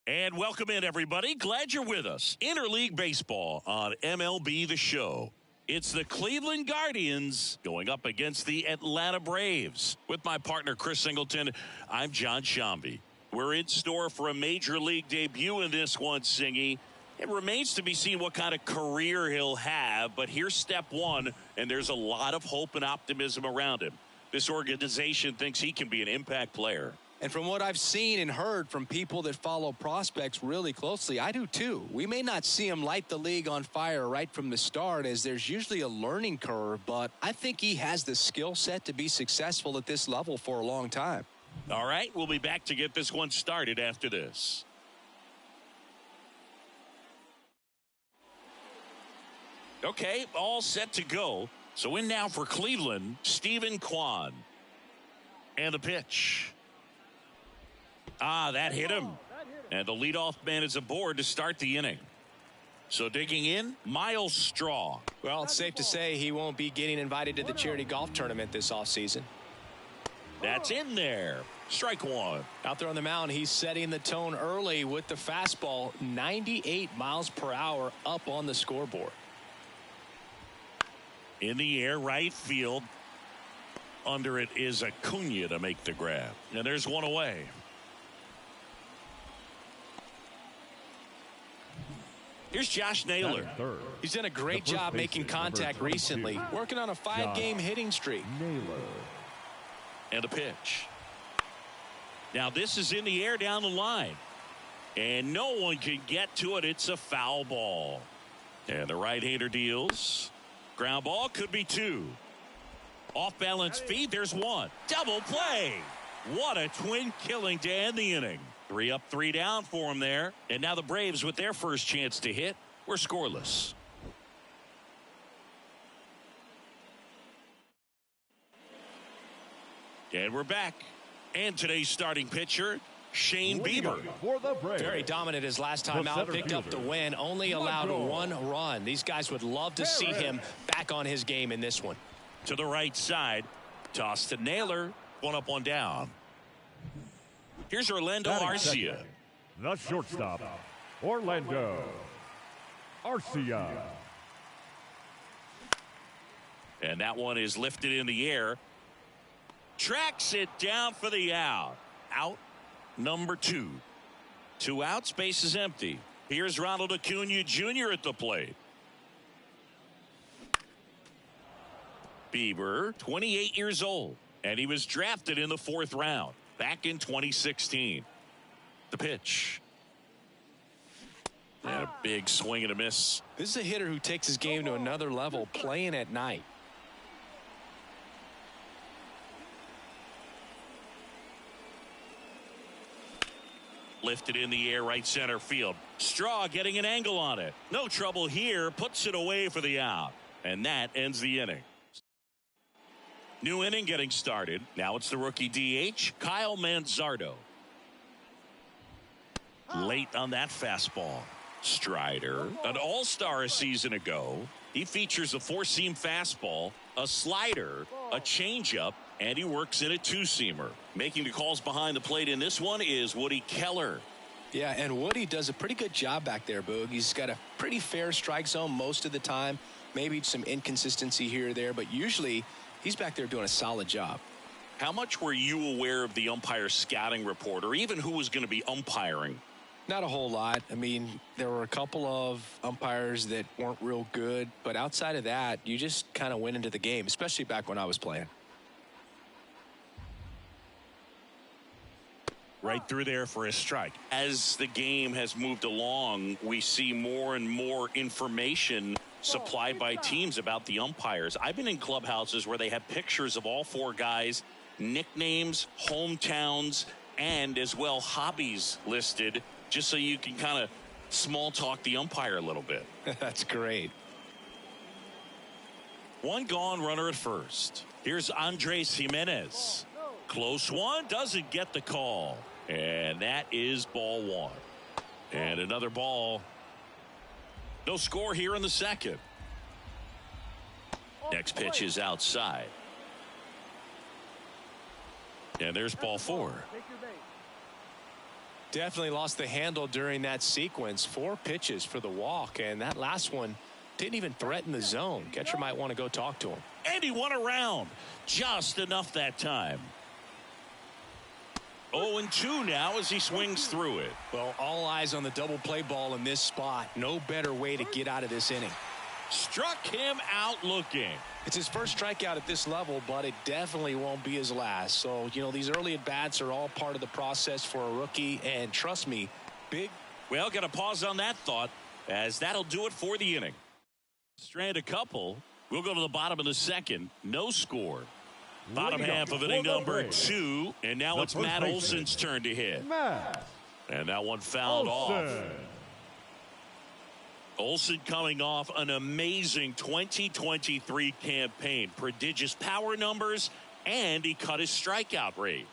And welcome in, everybody. Glad you're with us. Interleague Baseball on MLB The Show. It's the Cleveland Guardians going up against the Atlanta Braves. With my partner, Chris Singleton, I'm John Shambi. We're in store for a Major League debut in this one, Singy. It remains to be seen what kind of career he'll have, but here's step one, and there's a lot of hope and optimism around him. This organization thinks he can be an impact player. And from what I've seen and heard from people that follow prospects really closely, I do too. We may not see him light the league on fire right from the start, as there's usually a learning curve, but I think he has the skill set to be successful at this level for a long time. All right, we'll be back to get this one started after this. Okay, all set to go. So in now for Cleveland, Steven Kwan. And the pitch. That hit him. And the leadoff man is aboard to start the inning. So digging in, Myles Straw. Well, it's safe to say he won't be getting invited to the charity golf tournament this offseason. That's in there. Strike one. Out there on the mound, he's setting the tone early with the fastball, 98 miles per hour up on the scoreboard. In the air, right field. Under it is Acuna to make the grab. And there's one away. Here's Josh Naylor. He's done a great job making contact recently, working on a 5-game hitting streak. And a pitch. Now this is in the air down the line. And no one can get to it. It's a foul ball. And the right-hander deals. Ground ball, could be two. Off balance feed, there's one. Double play. What a twin killing to end the inning. 3 up, 3 down for him there. And now the Braves, with their first chance to hit, were scoreless. And we're back. And today's starting pitcher, Shane Bieber. Very dominant his last time out, picked up the win, only allowed 1 run. These guys would love to see him back on his game in this one. To the right side, toss to Naylor, 1 up, 1 down. Here's Orlando Arcia. The shortstop, Orlando Arcia. And that one is lifted in the air. Tracks it down for the out. Out number 2. 2 outs, base is empty. Here's Ronald Acuna Jr. at the plate. Bieber, 28 years old, and he was drafted in the 4th round back in 2016. The pitch. And a big swing and a miss. This is a hitter who takes his game to another level, playing at night. Lifted in the air, right center field. Straw getting an angle on it. No trouble here, puts it away for the out. And that ends the inning. New inning getting started. Now it's the rookie DH, Kyle Manzardo. Late on that fastball. Strider, an all-star a season ago. He features a 4-seam fastball, a slider, a changeup, and he works in a 2-seamer. Making the calls behind the plate in this one is Woody Keller. Yeah, and Woody does a pretty good job back there, Boog. He's got a pretty fair strike zone most of the time. Maybe some inconsistency here or there, but usually he's back there doing a solid job. How much were you aware of the umpire scouting report, or even who was going to be umpiring? Not a whole lot. I mean, there were a couple of umpires that weren't real good, but outside of that, you just kind of went into the game, especially back when I was playing. Right through there for a strike. As the game has moved along, we see more and more information supplied by teams about the umpires. I've been in clubhouses where they have pictures of all 4 guys, nicknames, hometowns, and as well hobbies listed, just so you can kind of small talk the umpire a little bit. That's great. 1 gone, runner at first. Here's Andres Jimenez. Close one, doesn't get the call. And that is ball 1. And another ball. No score here in the second. Next pitch is outside. And there's ball 4. Definitely lost the handle during that sequence. 4 pitches for the walk, and that last one didn't even threaten the zone. Catcher might want to go talk to him. And he won around. Just enough that time. 0-2 now as he swings through it. Well, all eyes on the double play ball in this spot. No better way to get out of this inning. Struck him out looking. It's his first strikeout at this level, but it definitely won't be his last. So, you know, these early at-bats are all part of the process for a rookie. And trust me, big. Well, got to pause on that thought, as that'll do it for the inning. Strand a couple. We'll go to the bottom of the second. No score. Bottom half of inning number 2. And now it's Matt Olson's turn to hit. And that one fouled off. Olson coming off an amazing 2023 campaign. Prodigious power numbers, and he cut his strikeout rate.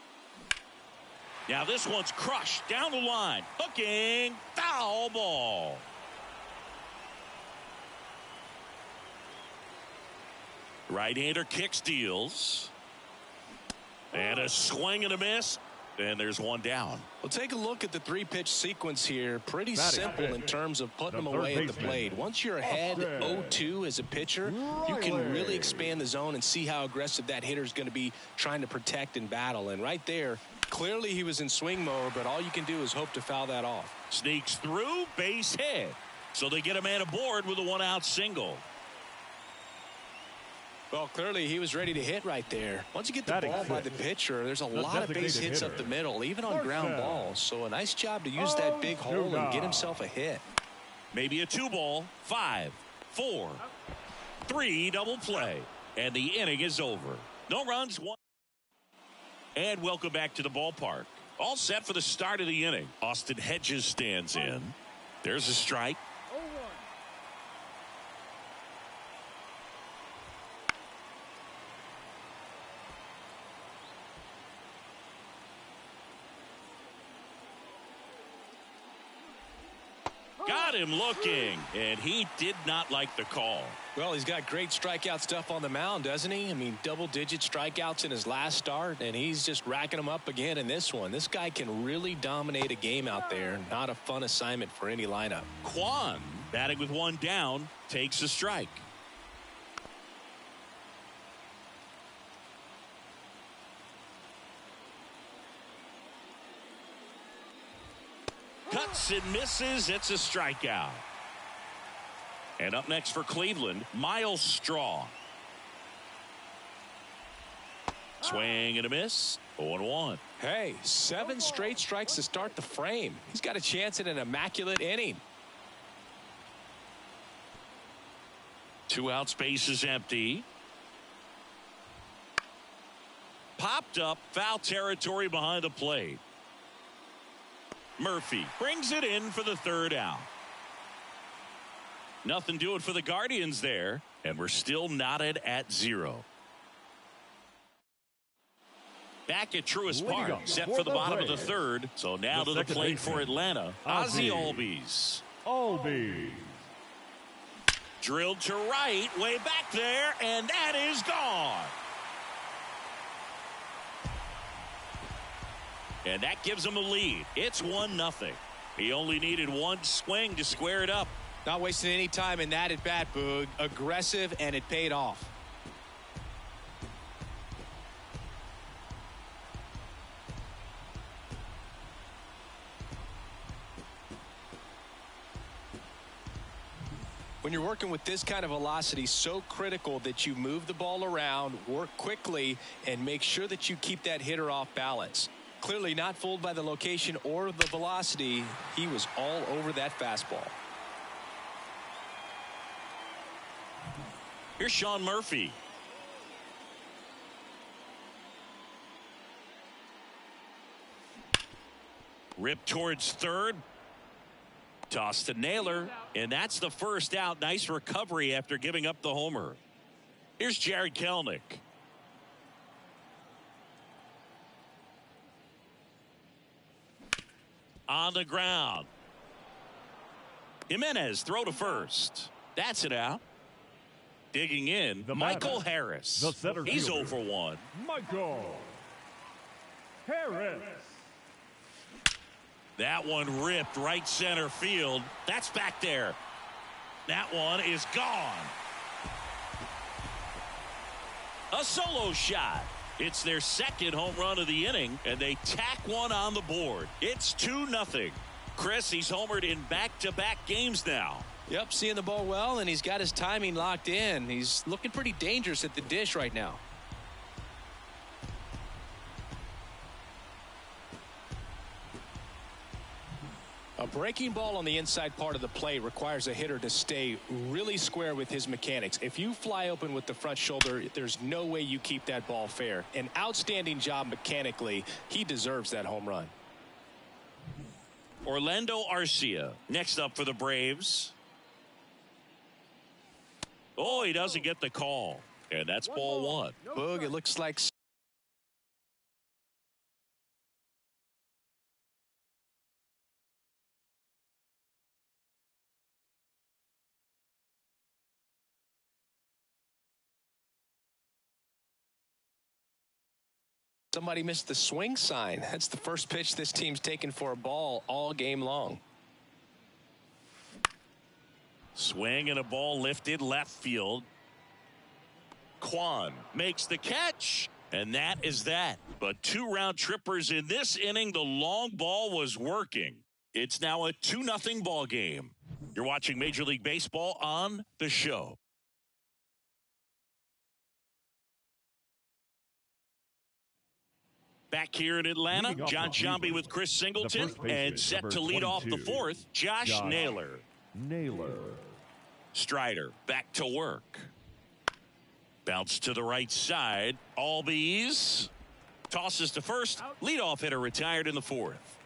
Now this one's crushed down the line. Hooking, foul ball. Right-hander kicks, deals. And a swing and a miss. And there's one down. Well, take a look at the 3-pitch sequence here. Pretty simple in terms of putting them away at the plate. Once you're ahead 0-2 as a pitcher, you can really expand the zone and see how aggressive that hitter is going to be trying to protect and battle. And right there, clearly he was in swing mode, but all you can do is hope to foul that off. Sneaks through, base hit. So they get a man aboard with a 1-out single. Well, clearly he was ready to hit right there. Once you get the ball by the pitcher, there's a lot of base hits up the middle, even on ground balls. So a nice job to use that big hole and get himself a hit. Maybe a 2-ball, 5, 4, 3 double play. And the inning is over. No runs, 1. And welcome back to the ballpark. All set for the start of the inning. Austin Hedges stands in. There's a strike. Got him looking, and he did not like the call. Well, he's got great strikeout stuff on the mound, doesn't he? I mean, double-digit strikeouts in his last start, and he's just racking them up again in this one. This guy can really dominate a game out there. Not a fun assignment for any lineup. Kwan, batting with 1 down, takes a strike. Cuts and misses. It's a strikeout. And up next for Cleveland, Miles Straw. Swing and a miss. 0-1. Hey, 7 straight strikes to start the frame. He's got a chance at an immaculate inning. 2 out, space is empty. Popped up, foul territory behind the plate. Murphy brings it in for the 3rd out. Nothing doing for the Guardians there, and we're still knotted at 0. Back at Truist Park, set for the bottom of the 3rd. So now to the plate for Atlanta, Ozzie Albies. Drilled to right, way back there, and that is gone. And that gives him a lead. It's 1-0. He only needed 1 swing to square it up. Not wasting any time in that at bat, Boog. Aggressive, and it paid off. When you're working with this kind of velocity, so critical that you move the ball around, work quickly, and make sure that you keep that hitter off balance. Clearly not fooled by the location or the velocity. He was all over that fastball. Here's Sean Murphy. Ripped towards 3rd. Toss to Naylor, and that's the 1st out. Nice recovery after giving up the homer. Here's Jared Kelenic. On the ground. Jimenez throw to 1st. That's it out. Digging in, Michael Harris. He's 0 for 1. Michael Harris. That one ripped right center field. That's back there. That one is gone. A solo shot. It's their second home run of the inning, and they tack one on the board. It's 2-0. Chris, he's homered in back-to-back games now. Yep, seeing the ball well, and he's got his timing locked in. He's looking pretty dangerous at the dish right now. A breaking ball on the inside part of the plate requires a hitter to stay really square with his mechanics. If you fly open with the front shoulder, there's no way you keep that ball fair. An outstanding job mechanically. He deserves that home run. Orlando Arcia next up for the Braves. Oh, he doesn't get the call. And that's ball one. Boog, it looks like somebody missed the swing sign. That's the first pitch this team's taken for a ball all game long. Swing and a ball lifted left field. Kwan makes the catch, and that is that. But 2 round trippers in this inning. The long ball was working. It's now a 2-0 ball game. You're watching Major League Baseball on the show. Back here in Atlanta, John Sciambi with Chris Singleton, and set to lead off the fourth, Josh Naylor. Strider back to work. Bounce to the right side. Albies tosses to first. Leadoff hitter retired in the fourth.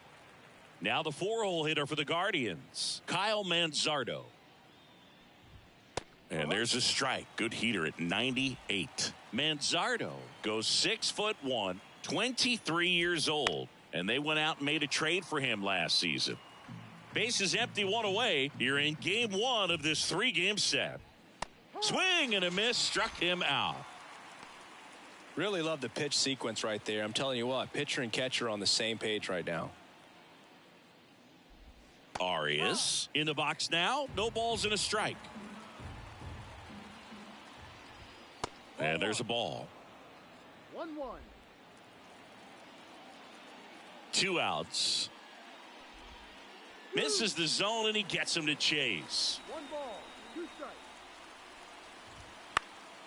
Now the 4-hole hitter for the Guardians, Kyle Manzardo. And there's a strike. Good heater at 98. Manzardo goes 6'1", 23 years old. And they went out and made a trade for him last season. Bases empty, 1 away. You're in game 1 of this 3-game set. Swing and a miss, struck him out. Really love the pitch sequence right there. I'm telling you what, pitcher and catcher on the same page right now. Arias in the box now. No balls and a strike. And there's a ball. 1-1. 2 outs. Misses the zone, and he gets him to chase. 1 ball, 2 strikes.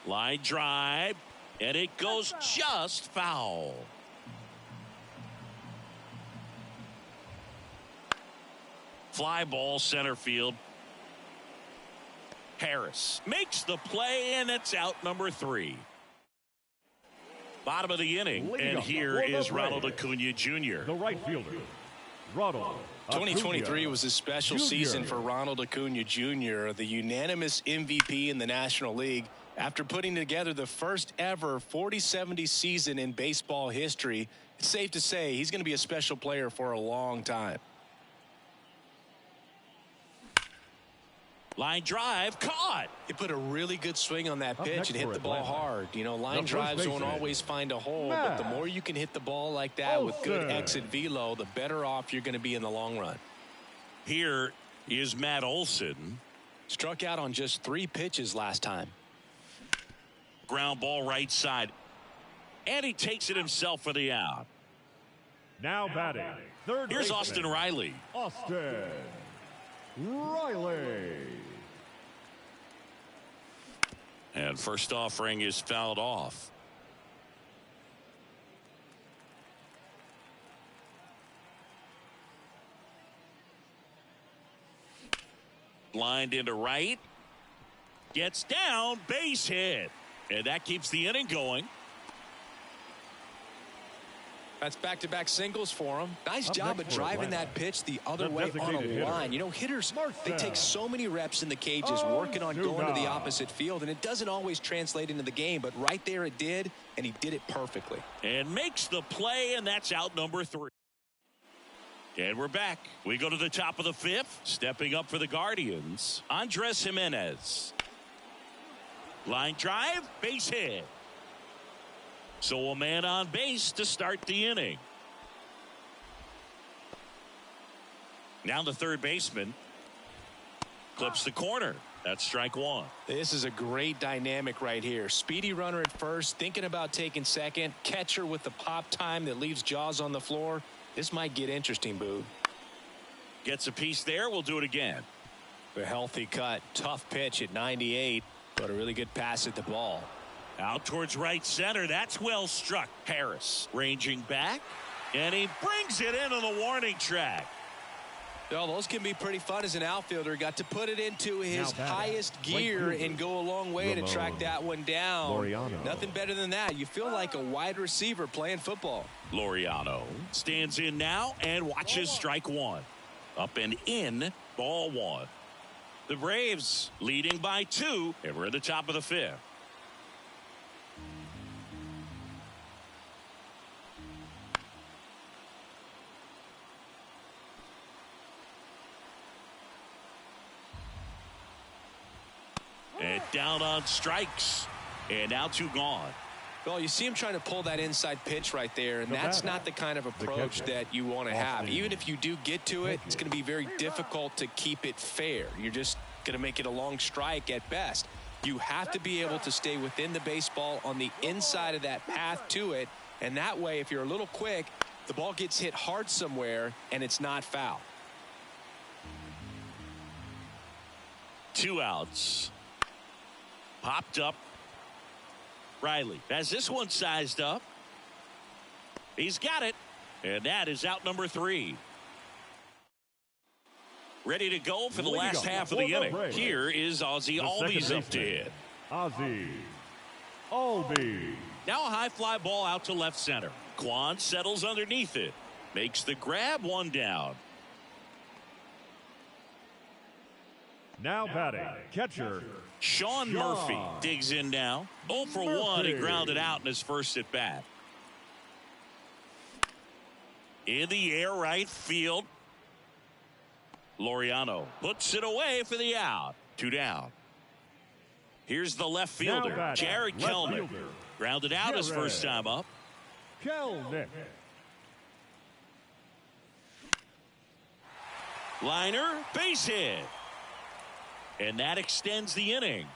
Line drive, and it goes just foul. Fly ball center field. Harris makes the play, and it's out number 3. Bottom of the inning, and here is Ronald Acuna Jr. The right fielder, Ronald 2023 was a special season for Ronald Acuna Jr., the unanimous MVP in the National League. After putting together the first ever 40-70 season in baseball history, it's safe to say he's going to be a special player for a long time. Line drive, caught. He put a really good swing on that pitch and hit the ball hard. You know, line The drives first don't baseman, always find a hole, but the more you can hit the ball like that with good exit velo, the better off you're going to be in the long run. Here is Matt Olson. Struck out on just 3 pitches last time. Ground ball right side. And he takes it himself for the out. Now batting, third Here's baseman, Austin Riley. Austin Riley. And first offering is fouled off. Lined into right. Gets down, base hit. And that keeps the inning going. That's back-to-back singles for him. Nice Up job next of for driving Atlanta, that pitch the other the way on a designated hitter, line. You know, hitters, they Marcell take so many reps in the cages working on going to the opposite field, and it doesn't always translate into the game, but right there it did, and he did it perfectly. And makes the play, and that's out number 3. And we're back. We go to the top of the 5th. Stepping up for the Guardians, Andres Gimenez. Line drive, base hit. So a man on base to start the inning. Now the third baseman clips the corner. That's strike one. This is a great dynamic right here. Speedy runner at first, thinking about taking second. Catcher with the pop time that leaves Jaws on the floor. This might get interesting, Boo. Gets a piece there. We'll do it again. A healthy cut. Tough pitch at 98, but a really good pass at the ball. Out towards right center. That's well struck. Harris ranging back, and he brings it in on the warning track. Well, those can be pretty fun as an outfielder. Got to put it into his highest gear and go a long way to track that one down. Laureano. Nothing better than that. You feel like a wide receiver playing football. Laureano stands in now and watches strike one. Up and in, ball one. The Braves leading by 2, and we're at the top of the 5th. And down on strikes. And now 2 gone. Well, you see him trying to pull that inside pitch right there, and that's not the kind of approach that you want to have. Even if you do get to it, it's going to be very difficult to keep it fair. You're just going to make it a long strike at best. You have to be able to stay within the baseball on the inside of that path to it, and that way, if you're a little quick, the ball gets hit hard somewhere, and it's not foul. 2 outs. Popped up. Riley has this one sized up. He's got it. And that is out number 3. Ready to go for the last half of the inning. Here is Ozzie Albies up to hit. Ozzie Albies. Now a high fly ball out to left center. Kwan settles underneath it. Makes the grab, 1 down. Now batting, catcher Sean Murphy digs in now. 0 for 1. He grounded out in his first at bat. In the air, right field. Laureano puts it away for the out. 2 down. Here's the left fielder, Jared Kelnick. Grounded out his first time up. Kelnick. Liner, base hit. And that extends the inning.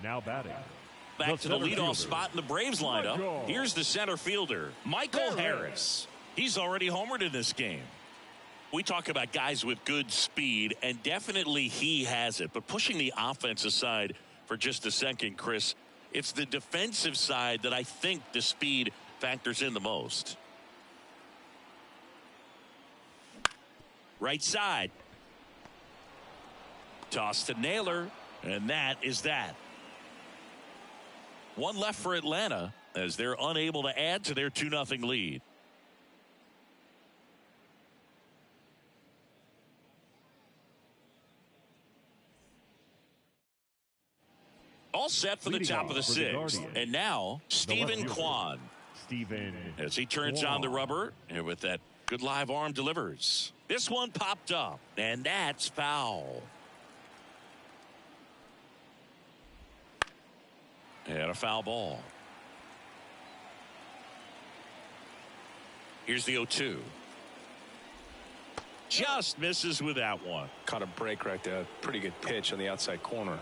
Now batting. Back to the leadoff spot in the Braves lineup. Here's the center fielder, Michael Harris. He's already homered in this game. We talk about guys with good speed, and definitely he has it. But pushing the offense aside for just a second, Chris, it's the defensive side that I think the speed factors in the most. Right side. Toss to Naylor, and that is that. 1 left for Atlanta as they're unable to add to their 2-0 lead. All set for the top of the 6th. And now, Stephen Kwan. As he turns on the rubber, and with that good live arm delivers. This one popped up, and that's foul. And a foul ball. Here's the 0-2. Just misses with that one. Caught a break right there. Pretty good pitch on the outside corner.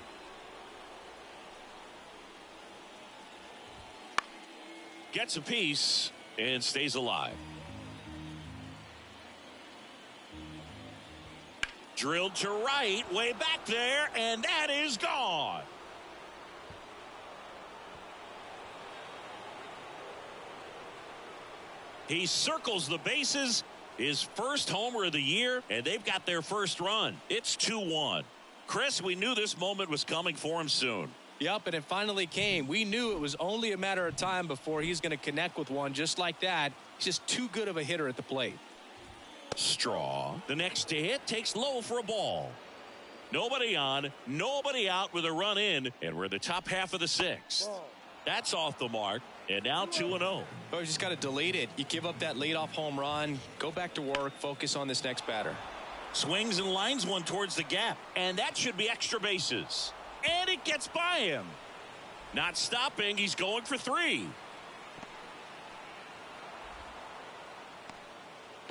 Gets a piece and stays alive. Drilled to right, way back there, and that is gone. He circles the bases, his first homer of the year, and they've got their first run. It's 2-1. Chris, we knew this moment was coming for him soon. Yep, and it finally came. We knew it was only a matter of time before he's going to connect with one just like that. He's just too good of a hitter at the plate. Straw, the next to hit, takes low for a ball. Nobody on, nobody out with a run in, and we're in the top half of the 6th. That's off the mark, and now 2-0. Oh, you just got to delete it. You give up that leadoff home run, go back to work, focus on this next batter. Swings and lines one towards the gap, and that should be extra bases. And it gets by him. Not stopping, he's going for 3.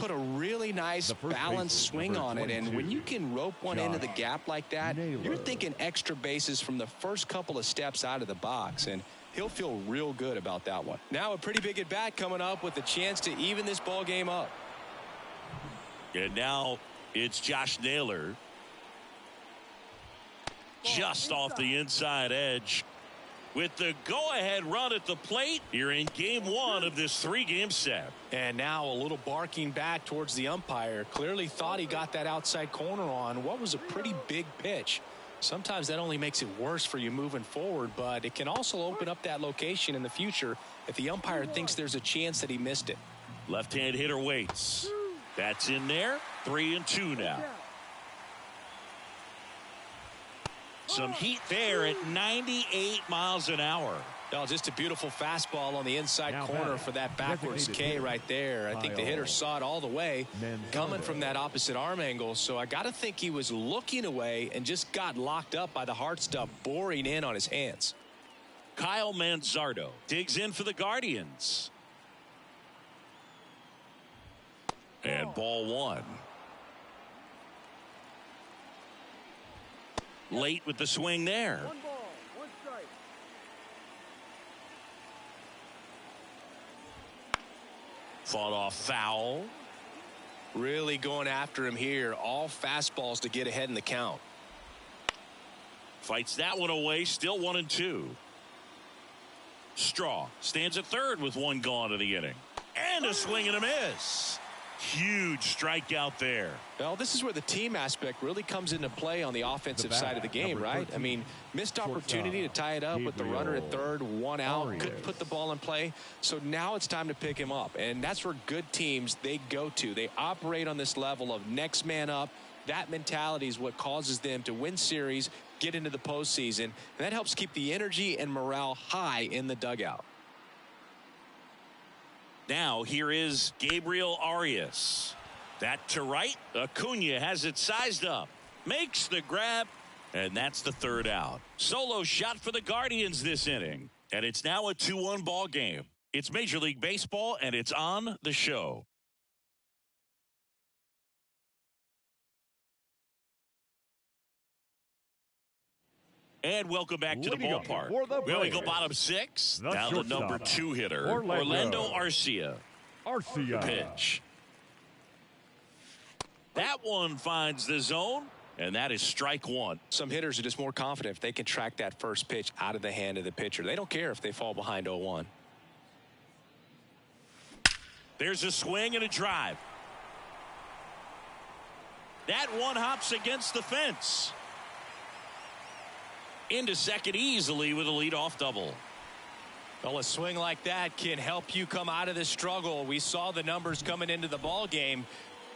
put a really nice balanced swing on it. And when you can rope one into the gap like that, you're thinking extra bases from the first couple of steps out of the box. And he'll feel real good about that one. Now a pretty big at bat coming up with a chance to even this ball game up. And now it's Josh Naylor. Just off the inside edge. With the go-ahead run at the plate, you're in game one of this 3-game set. And now a little barking back towards the umpire. Clearly thought he got that outside corner on what was a pretty big pitch. Sometimes that only makes it worse for you moving forward, but it can also open up that location in the future if the umpire thinks there's a chance that he missed it. Left-hand hitter waits. That's in there. 3-2 now. Some heat there at 98 miles an hour. Oh, just a beautiful fastball on the inside corner for that backwards K right there. I think the hitter saw it all the way coming from that opposite arm angle. So I got to think he was looking away and just got locked up by the hard stuff boring in on his hands. Kyle Manzardo digs in for the Guardians. And ball one. Late with the swing there. 1 ball, 1 strike. Fought off foul. Really going after him here. All fastballs to get ahead in the count. Fights that one away. Still 1-2. Straw stands at third with 1 gone in the inning. And a swing and a miss. Huge strikeout there. Well, this is where the team aspect really comes into play on the offensive side of the game, right? I mean, missed opportunity to tie it up with the runner at third, 1 out, couldn't put the ball in play. So now it's time to pick him up. And that's where good teams, they go to. They operate on this level of next man up. That mentality is what causes them to win series, get into the postseason. And that helps keep the energy and morale high in the dugout. Now here is Gabriel Arias. That to right. Acuna has it sized up. Makes the grab. And that's the 3rd out. Solo shot for the Guardians this inning. And it's now a 2-1 ball game. It's Major League Baseball and it's on the show. And welcome back to the ballpark. Well, we go bottom 6. Now the number 2 hitter, Orlando Arcia. Pitch. That one finds the zone, and that is strike 1. Some hitters are just more confident if they can track that first pitch out of the hand of the pitcher. They don't care if they fall behind 0-1. There's a swing and a drive. That one hops against the fence. Into second easily with a leadoff double. Well, a swing like that can help you come out of this struggle. We saw the numbers coming into the ball game,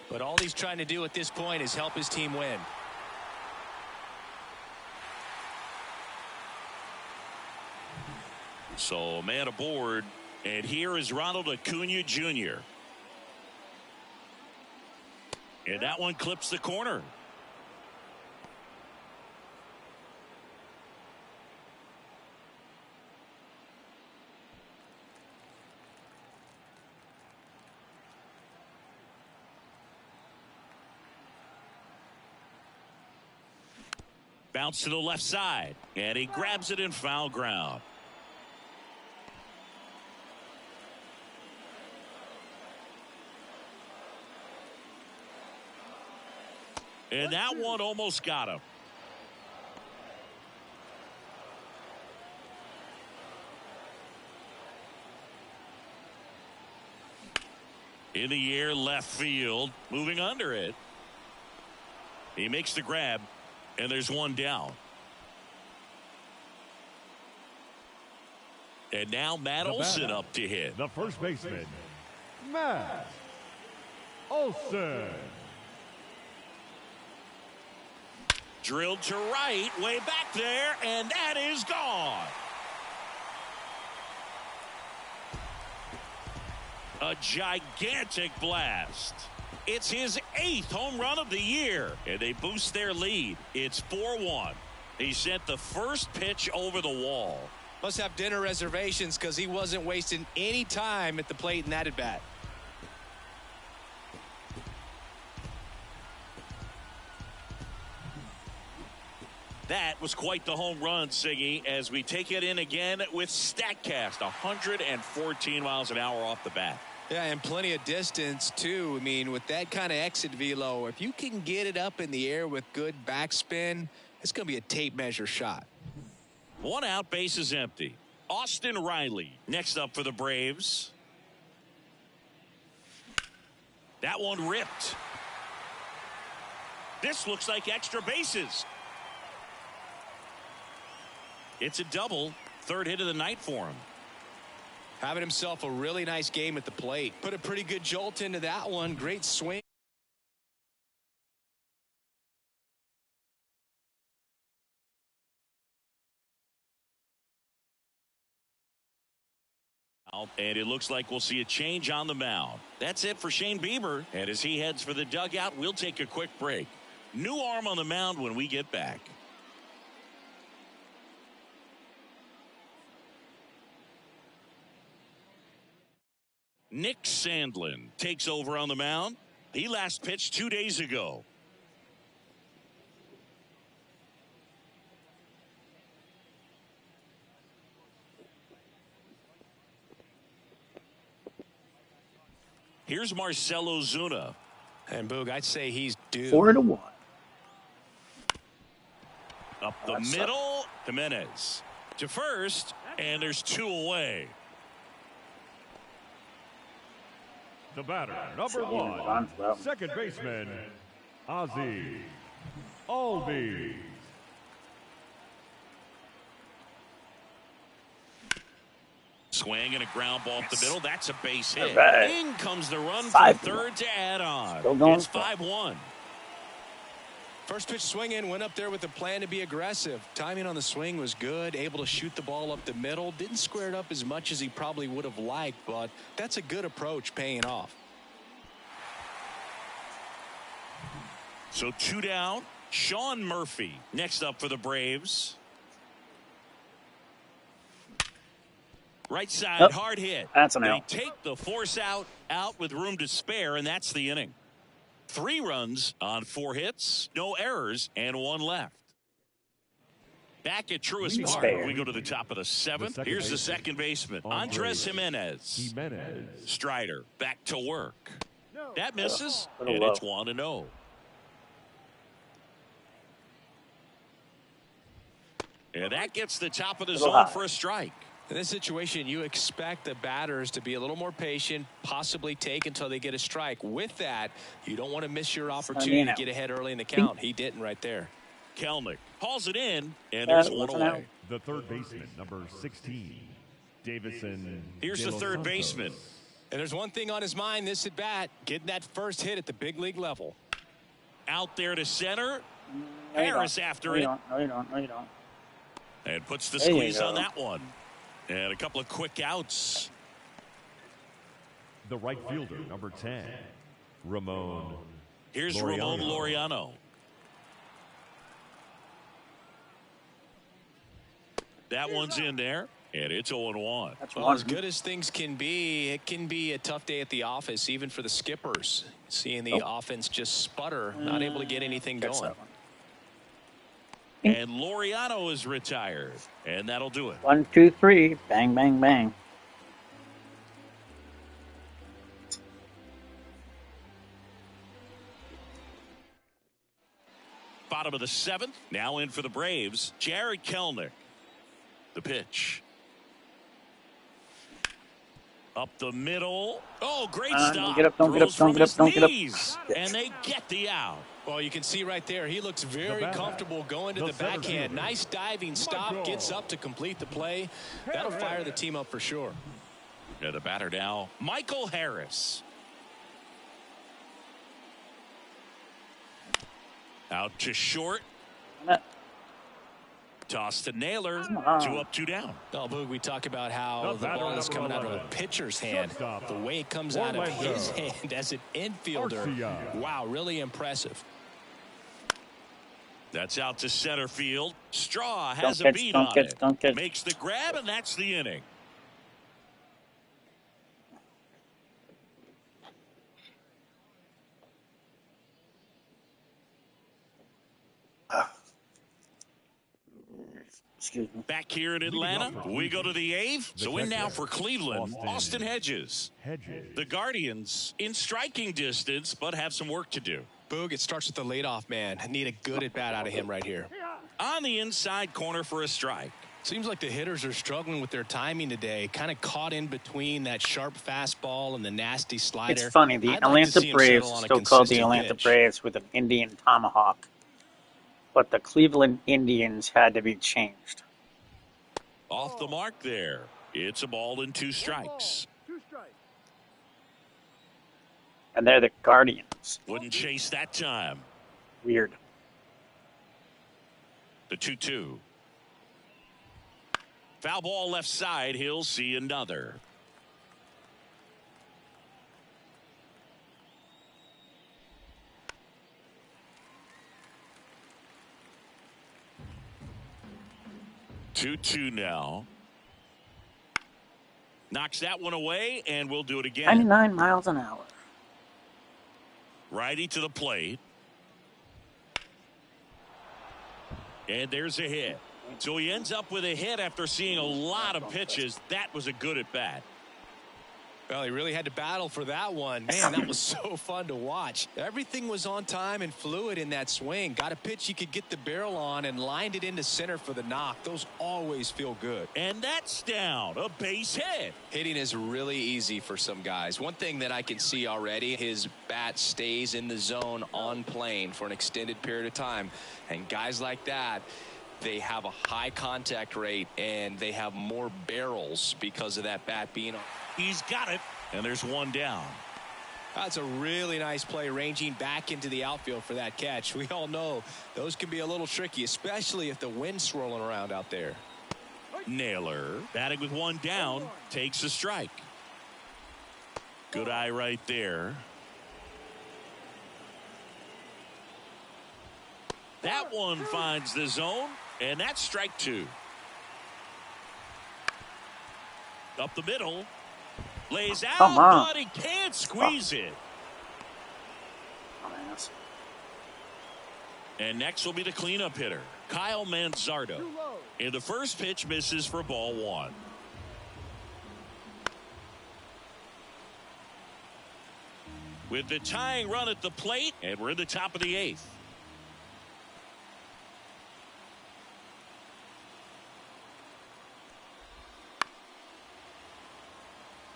but all he's trying to do at this point is help his team win. So a man aboard, and here is Ronald Acuna Jr. And that one clips the corner. Bounce to the left side, and he grabs it in foul ground. And that one almost got him. In the air, left field, moving under it. He makes the grab. And there's one down. And now Matt Olson up to hit. The first baseman, Matt Olson. Drilled to right, way back there, and that is gone. A gigantic blast. It's his 8th home run of the year, and they boost their lead. It's 4-1. He sent the first pitch over the wall. Must have dinner reservations because he wasn't wasting any time at the plate in that at bat. That was quite the home run, Siggy, as we take it in again with StatCast. 114 miles an hour off the bat. Yeah, and plenty of distance, too. I mean, with that kind of exit velo, if you can get it up in the air with good backspin, it's going to be a tape measure shot. 1 out, base is empty. Austin Riley next up for the Braves. That one ripped. This looks like extra bases. It's a double. 3rd hit of the night for him. Having himself a really nice game at the plate. Put a pretty good jolt into that one. Great swing. And it looks like we'll see a change on the mound. That's it for Shane Bieber. And as he heads for the dugout, we'll take a quick break. New arm on the mound when we get back. Nick Sandlin takes over on the mound. He last pitched 2 days ago. Here's Marcell Ozuna. And Boog, I'd say he's due. 4-1. Up the middle. Jimenez to first, and there's 2 away. The batter, number 1, second baseman, Ozzie Albies. Swing and a ground ball up the middle. That's a base hit. Right. In comes the run for 5-1. third to add on. Still going It's 5-1. First pitch swing in, went up there with a plan to be aggressive. Timing on the swing was good, able to shoot the ball up the middle. Didn't square it up as much as he probably would have liked, but that's a good approach paying off. So 2 down. Sean Murphy next up for the Braves. Right side, Yep. hard hit. That's an They out. take the force out with room to spare, and that's the inning. 3 runs on 4 hits, no errors, and 1 left. Back at Truist Park, Spare. we go to the top of the 7th. Here's the second baseman, Andres Jimenez. Strider back to work. That misses, and it's 1-0. And that gets the top of the zone for a strike. In this situation, you expect the batters to be a little more patient, possibly take until they get a strike. With that, you don't want to miss your opportunity to get ahead early in the count. He didn't right there. Kelnick hauls it in, and there's 1 away. The third baseman, number 16, Davison. Here's the third baseman. And there's one thing on his mind this at bat, getting that first hit at the big league level. Out there to center. No, you Harris don't. after No, it. you don't. No, you don't. No, you don't. And puts the There you squeeze go. on that one. And a couple of quick outs. The right fielder, number 10, Ramon. Here's Laureano. Ramon Laureano. That one's in there, and it's 0-1. That's Well, one. as good as things can be, it can be a tough day at the office, even for the skippers. Seeing the offense just sputter, not able to get anything Catch going. that one. And Laureano is retired, and that'll do it. 1, 2, 3. Bang, bang, bang. Bottom of the 7th. Now in for the Braves, Jared Kelnick. The pitch. Up the middle. Oh, great stop. Don't get up, don't get up, Throws don't from get up, his don't get up. knees, and they get the out. Well, you can see right there, he looks very batter. comfortable going to The the center backhand. fielder. Nice diving stop, Michael gets up to complete the play. That'll fire the team up for sure. Yeah, the batter now, Michael Harris. Out to short. Toss to Naylor. 2 up, 2 down. Oh, Boog, we talk about how The the batter, ball is number coming out of a 11. pitcher's hand. Shortstop, The way it comes out of Orlando his hand as an infielder. Garcia. Wow, really impressive. That's out to center field. Straw Don't has a catch, beat don't on catch, it. don't catch. Makes the grab, and that's the inning. Excuse me. Back here in Atlanta, we go to the 8th. So in now for Cleveland, Austin Hedges. The Guardians in striking distance, but have some work to do. Boog, it starts with the leadoff man. I need a good at-bat out of him right here. On the inside corner for a strike. Seems like the hitters are struggling with their timing today. Kind of caught in between that sharp fastball and the nasty slider. It's funny. The Atlanta Braves are still called the Atlanta Braves with an Indian tomahawk. But the Cleveland Indians had to be changed. Off the mark there. It's a ball and 2 strikes. 2 strikes. And they're the Guardians. Wouldn't chase that time. Weird. The 2-2. Foul ball left side. He'll see another. Two now. Knocks that one away, and we'll do it again. 99 miles an hour. Righty to the plate. And there's a hit. So he ends up with a hit after seeing a lot of pitches. That was a good at bat. Well, he really had to battle for that one. Man, that was so fun to watch. Everything was on time and fluid in that swing. Got a pitch he could get the barrel on and lined it into center for the knock. Those always feel good. And that's down. A base hit. Hitting is really easy for some guys. One thing that I can see already, his bat stays in the zone on plane for an extended period of time. And guys like that, they have a high contact rate and they have more barrels because of that bat being on. He's got it. And there's one down. That's a really nice play, ranging back into the outfield for that catch. We all know those can be a little tricky, especially if the wind's swirling around out there. Naylor, batting with one down, takes a strike. Good eye right there. That one finds the zone, and that's strike 2. Up the middle. Lays out, but he can't squeeze it. And next will be the cleanup hitter, Kyle Manzardo. And the first pitch misses for ball 1. With the tying run at the plate, and we're in the top of the 8th.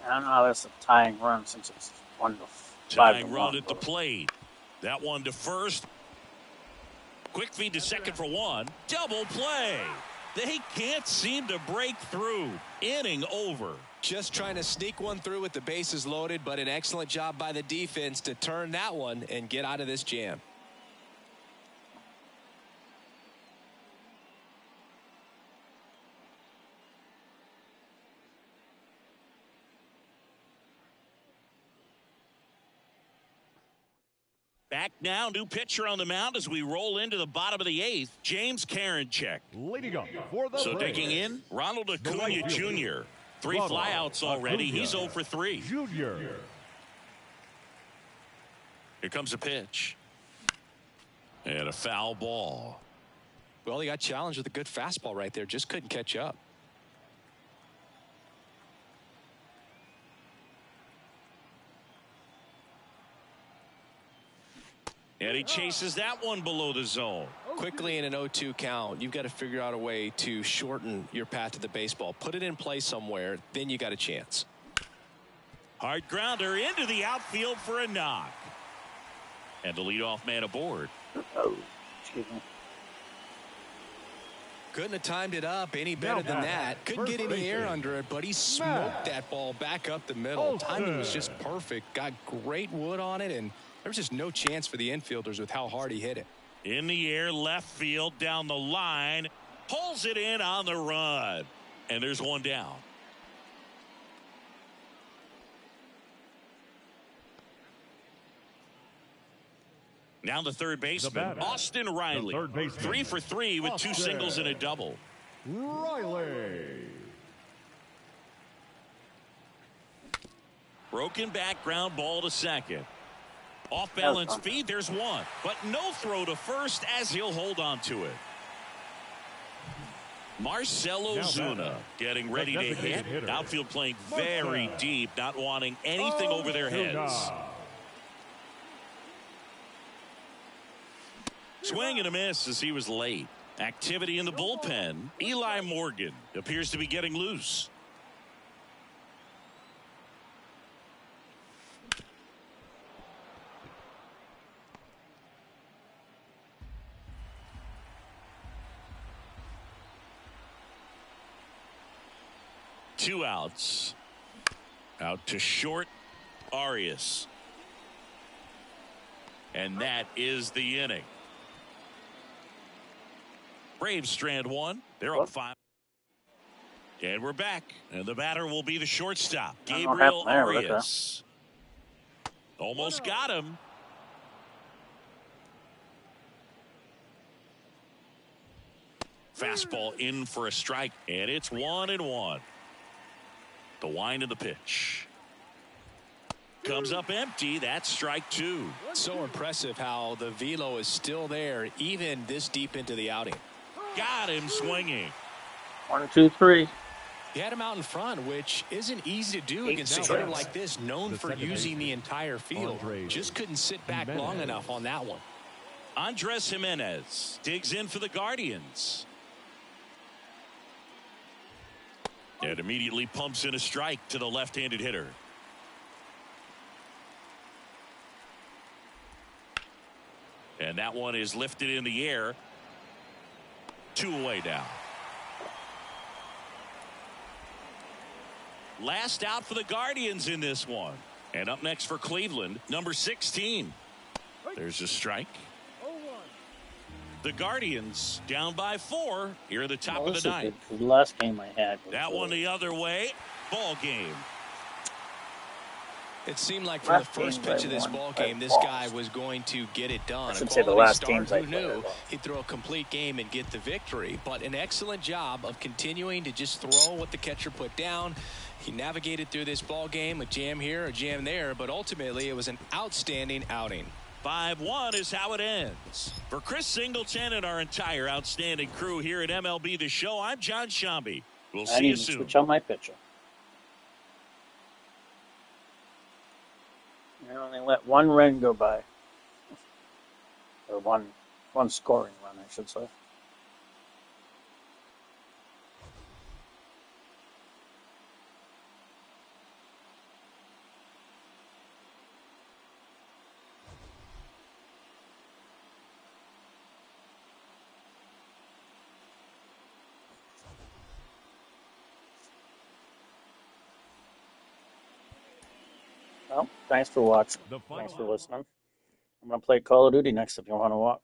I don't know how that's a tying run since it's 1-5. Tying run at the plate. That one to first. Quick feed to second for 1. Double play. They can't seem to break through. Inning over. Just trying to sneak one through with the bases loaded, but an excellent job by the defense to turn that one and get out of this jam. Back now, new pitcher on the mound as we roll into the bottom of the 8th. James Karinchak. Leading up for the So Braves, digging in, Ronald Acuna right Jr. 3 Ronald flyouts already. Acuna He's 0 for 3. Junior. Here comes a pitch. And a foul ball. Well, he got challenged with a good fastball right there. Just couldn't catch up. And he chases that one below the zone. Quickly in an 0-2 count, you've got to figure out a way to shorten your path to the baseball. Put it in play somewhere, then you got a chance. Hard grounder into the outfield for a knock. And the leadoff man aboard. Oh, excuse me. Couldn't have timed it up any better than that. Couldn't get any air under it, but he smoked that ball back up the middle. Timing was just perfect. Got great wood on it, and there was just no chance for the infielders with how hard he hit it. In the air, left field, down the line. Pulls it in on the run. And there's one down. Now the third baseman, Austin Riley. 3 for 3 with 2 singles and a double. Riley. Broken back ground ball to second. Off balance feed, there's one. But no throw to first as he'll hold on to it. Marcell Now Ozuna batter, getting ready to designated hit. hitter, Outfield playing very Marcell deep, not wanting anything over their heads. Ozuna. Swing and a miss as he was late. Activity in the bullpen. Eli Morgan appears to be getting loose. Two outs. Out to short, Arias. And that is the inning. Braves strand one. They're up 5. And we're back. And the batter will be the shortstop, Gabriel Arias. Almost got him. Fastball in for a strike. And it's 1-1. The wind of the pitch. Comes up empty. That's strike 2. So impressive how the velo is still there even this deep into the outing. Got him swinging. 1, 2, 3. He had him out in front, which isn't easy to do 8 against a strikes. hitter like this, known for using the entire field. Just couldn't sit back long enough on that one. Andres Jimenez digs in for the Guardians. And immediately pumps in a strike to the left-handed hitter. And that one is lifted in the air. 2 away now. Last out for the Guardians in this one. And up next for Cleveland, number 16. There's a strike. The Guardians down by 4 here at the top of the 9th. The last game I had. That one the other way. Ball game. It seemed like from the first pitch of this ball game, this guy was going to get it done. I should say the last games I played. Who knew he'd throw a complete game and get the victory? But an excellent job of continuing to just throw what the catcher put down. He navigated through this ball game, a jam here, a jam there, but ultimately it was an outstanding outing. 5-1 is how it ends. For Chris Singleton and our entire outstanding crew here at MLB The Show, I'm John Shambi. We'll see you soon. Switch on my pitcher. I only let one run go by. Or one scoring run, I should say. Well, thanks for watching. Thanks for listening. I'm going to play Call of Duty next if you want to watch.